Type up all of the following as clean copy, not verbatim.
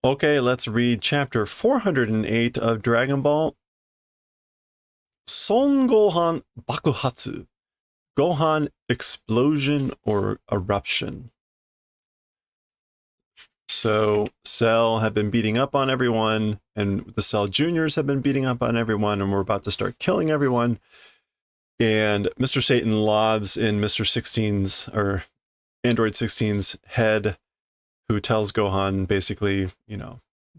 Okay, let's read chapter 408 of Dragon Ball. Son Gohan Bakuhatsu. Gohan explosion or eruption. So Cell had been beating up on everyone, and the Cell Juniors have been beating up on everyone, and we're about to start killing everyone. And Mr. Satan lobs in Mr. 16's or Android 16's head, who tells Gohan basically,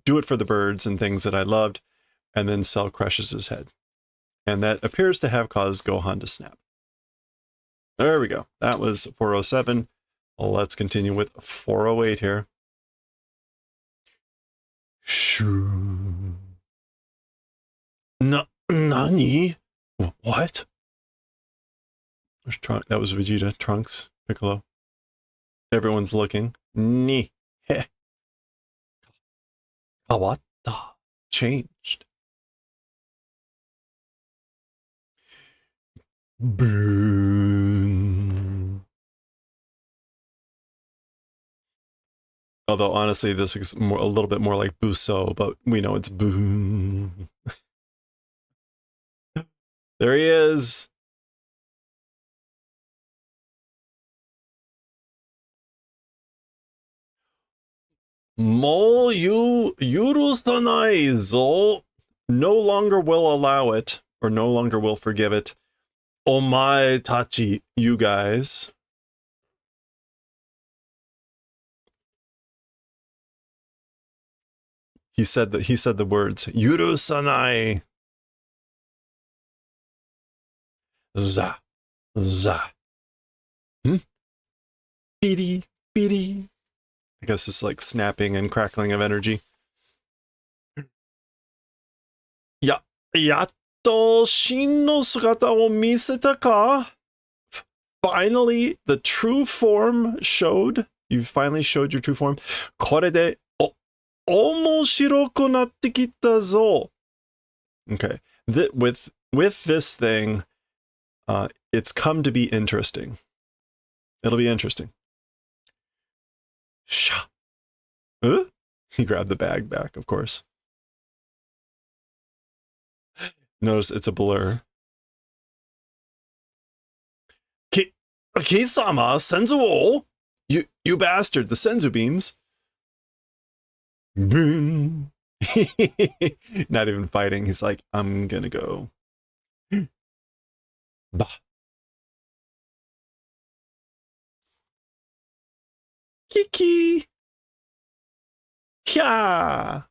do it for the birds and things that I loved. And then Cell crushes his head. And that appears to have caused Gohan to snap. There we go. That was 407. Let's continue with 408 here. Shoo. Nani? What? That was Vegeta, Trunks, Piccolo. Everyone's looking. Ni. He. Kawatta. Changed. Boom. Although honestly, this is a little bit more like Buso, but we know it's boom. There he is. Mo yu yurusanai zo. No longer will allow it, or no longer will forgive it. Omae tachi, you guys. He said the words yurusanai. Za. Za. Beady. Beady. I guess it's like snapping and crackling of energy. Yatto Shin no sugata o miseta ka? Finally, the true form showed. You finally showed your true form. Kore de omoshiroku natte kita zo. Okay. With this thing, it's come to be interesting. It'll be interesting. Sha. Huh? He grabbed the bag back, of course. Notice it's a blur. Kisama senzu o? You bastard, the senzu beans. Boom. Not even fighting. He's like, I'm gonna go. Bah. Kiki. Yeah.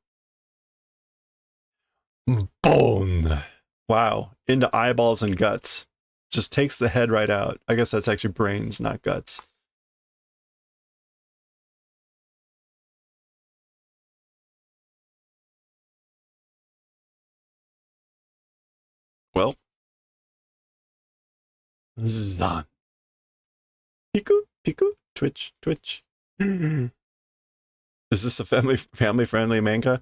Bone. Wow. Into eyeballs and guts. Just takes the head right out. I guess that's actually brains, not guts. Well. Zan. Piku, piku, twitch, twitch. Is this a family friendly manga?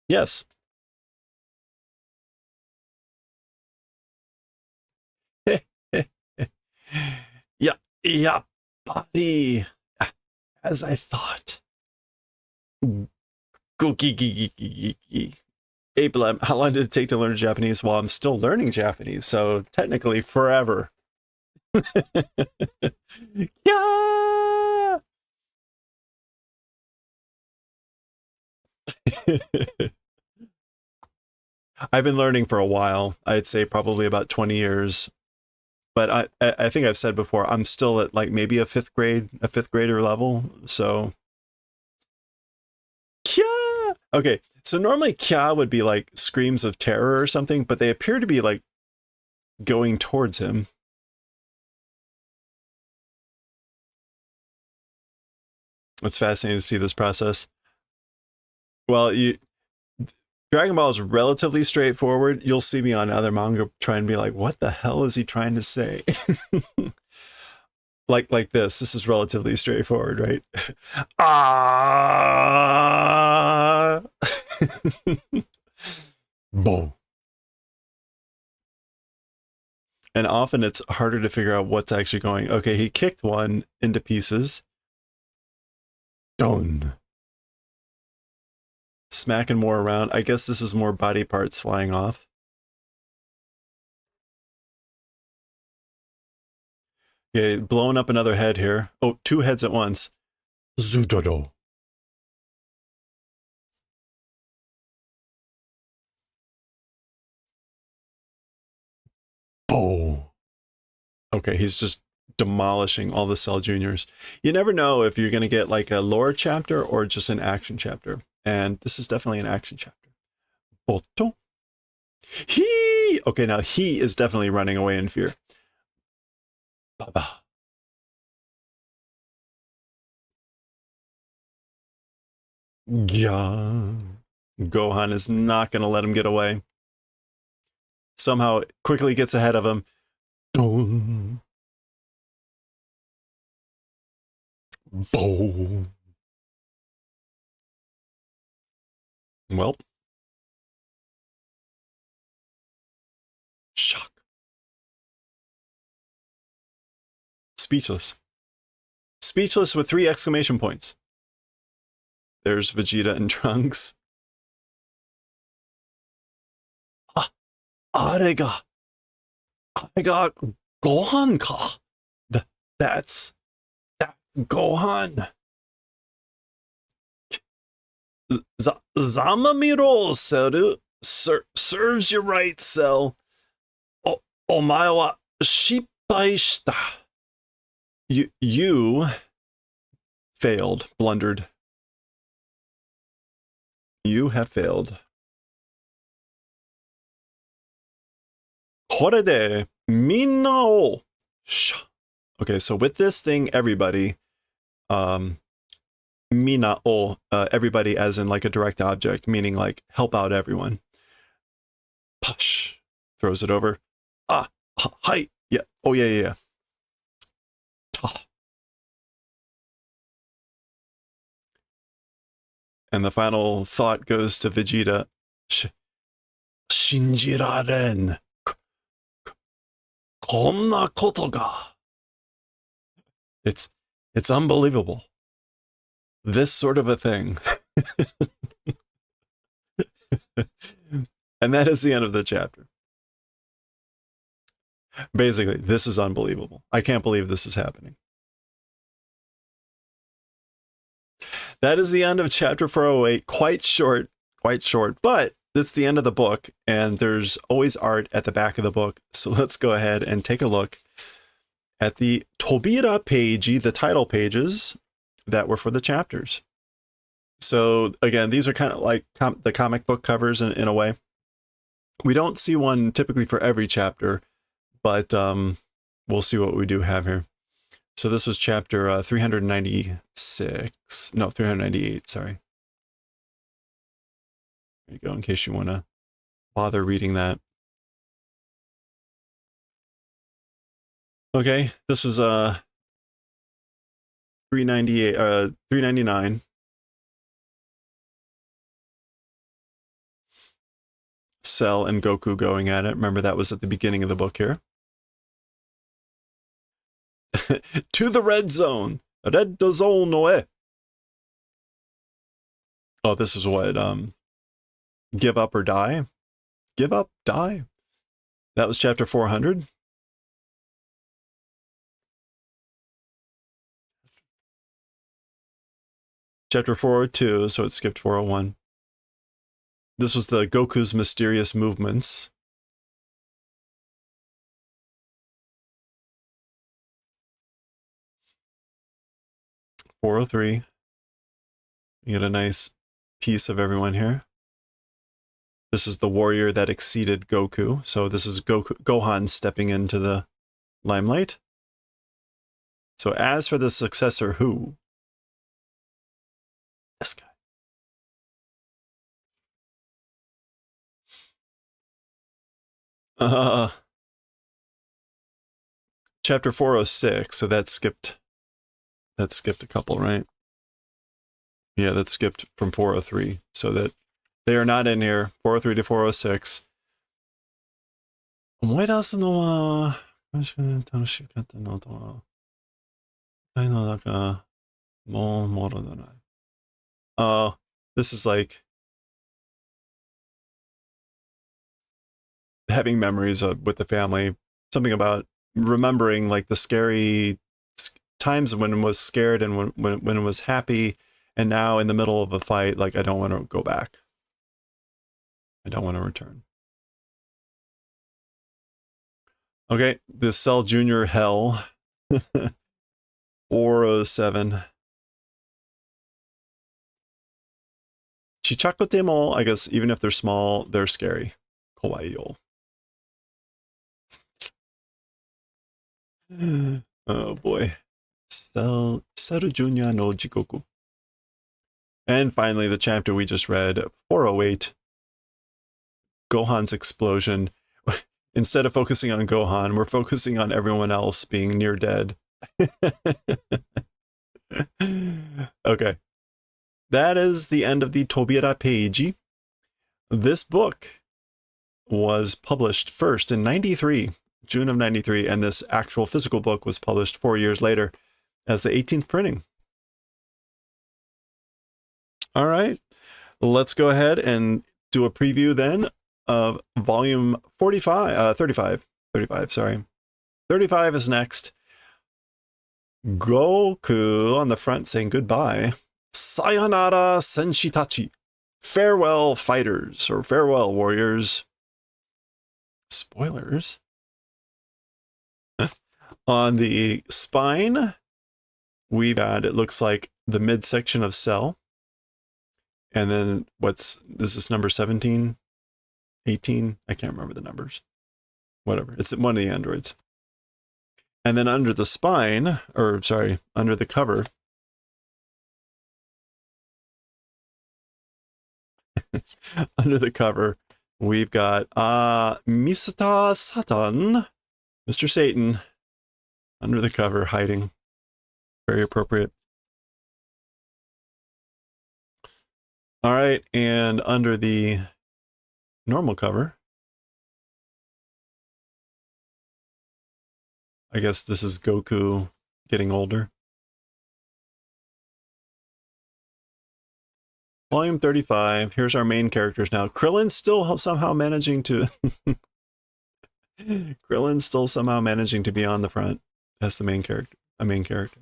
Yes. Yeah, buddy. As I thought. Abe, how long did it take to learn Japanese? Well, I'm still learning Japanese, so technically forever. Yeah. I've been learning for a while. I'd say probably about 20 years. But I think I've said before, I'm still at like maybe a fifth grader level. So Kya! Okay, so normally Kya would be like screams of terror or something, but they appear to be like going towards him. It's fascinating to see this process. Well, Dragon Ball is relatively straightforward. You'll see me on other manga trying to be like, what the hell is he trying to say? like this. This is relatively straightforward, right? Ah. Boom. And often it's harder to figure out what's actually going. Okay, he kicked one into pieces. Done. Smacking more around. I guess this is more body parts flying off. Yeah, blowing up another head here. Oh, two heads at once. Zudodo. Oh. Okay, he's just demolishing all the Cell Juniors. You never know if you're going to get like a lore chapter or just an action chapter. And this is definitely an action chapter. Boto. He. Okay, now he is definitely running away in fear. Baba. Yeah. Gohan is not going to let him get away. Somehow quickly gets ahead of him. Boom. Boom. Welp. Shock. Speechless. Speechless with 3 exclamation points. There's Vegeta and Trunks. Ah, Arega Gohan ka. That's Gohan. Zamamiro Seru serves you right, Cell. Omae wa shippai shita. You failed, blundered. You have failed. Korede minna o. Okay, so with this thing, everybody, mina o, everybody as in like a direct object, meaning like help out everyone. Push. Throws it over. Ah, hi. Yeah. Oh, yeah. And the final thought goes to Vegeta. Shinjiraren. Konna koto ga. It's unbelievable. This sort of a thing. And that is the end of the chapter. Basically, this is unbelievable. I can't believe this is happening. That is the end of chapter 408. Quite short, but it's the end of the book, and there's always art at the back of the book. So let's go ahead and take a look at the Tobira page, the title pages that were for the chapters. So again, these are kind of like the comic book covers in a way. We don't see one typically for every chapter, but we'll see what we do have here. So this was chapter 396. No, 398, sorry. There you go, in case you want to bother reading that. Okay, this was 399. Cell and Goku going at it. Remember, that was at the beginning of the book here. To the red zone. Red zone noe. Oh, this is what, give up or die? Give up, die? That was chapter 400. Chapter 402, so it skipped 401. This was the Goku's mysterious movements. (403). You get a nice piece of everyone here. This is the warrior that exceeded Goku. So this is Gohan stepping into the limelight. So as for the successor, who? This guy. Chapter 406. So that skipped a couple, right? Yeah, that skipped from 403. So that they are not in here. 403 to 406. 思い出すのは楽しかったのとはないのだがもうもろだな。This is like having memories with the family. Something about remembering like the scary times when it was scared and when it was happy, and now in the middle of a fight, like I don't want to go back. I don't want to return. Okay, the Cell Junior Hell. 407. Chichakotemo, I guess even if they're small, they're scary. Kawaii yo. Oh boy. Seru Junya no Jikoku. And finally, the chapter we just read, 408. Gohan's explosion. Instead of focusing on Gohan, we're focusing on everyone else being near dead. Okay. That is the end of the Tobira page. This book was published first in 93, June of 93, and this actual physical book was published 4 years later as the 18th printing. All right, let's go ahead and do a preview then of volume 35, sorry. 35 is next. Goku on the front saying goodbye. Sayonara senshi-tachi. Farewell fighters, or farewell warriors. Spoilers. On the spine, we've got, it looks like the midsection of Cell. And then is this number 17? 18? I can't remember the numbers. Whatever. It's one of the androids. And then under the spine, or sorry, under the cover, under the cover, we've got Mr. Satan, Mr. Satan, under the cover, hiding. Very appropriate. All right, and under the normal cover, I guess this is Goku getting older. Volume 35. Here's our main characters now. Krillin's still somehow managing to... Krillin's still somehow managing to be on the front as the main character. A main character.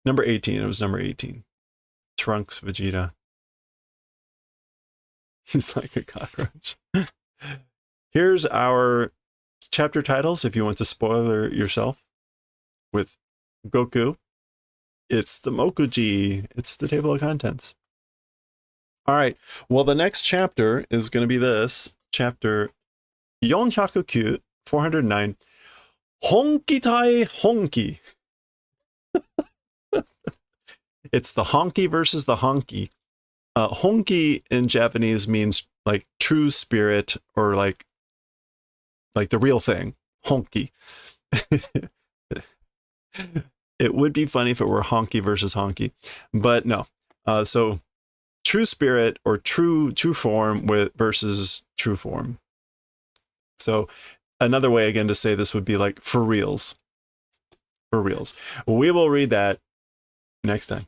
Number 18. It was number 18. Trunks Vegeta. He's like a cockroach. Here's our chapter titles if you want to spoiler yourself with Goku. It's the Mokuji. It's the table of contents. All right. Well, the next chapter is going to be this. Chapter 409. 409. Honki Tai Honki. It's the honky versus the honky. Honki in Japanese means like true spirit, or like the real thing. Honki. It would be funny if it were honky versus honky, but no. So true spirit, or true form versus true form. So another way again to say this would be like for reals. For reals. We will read that next time.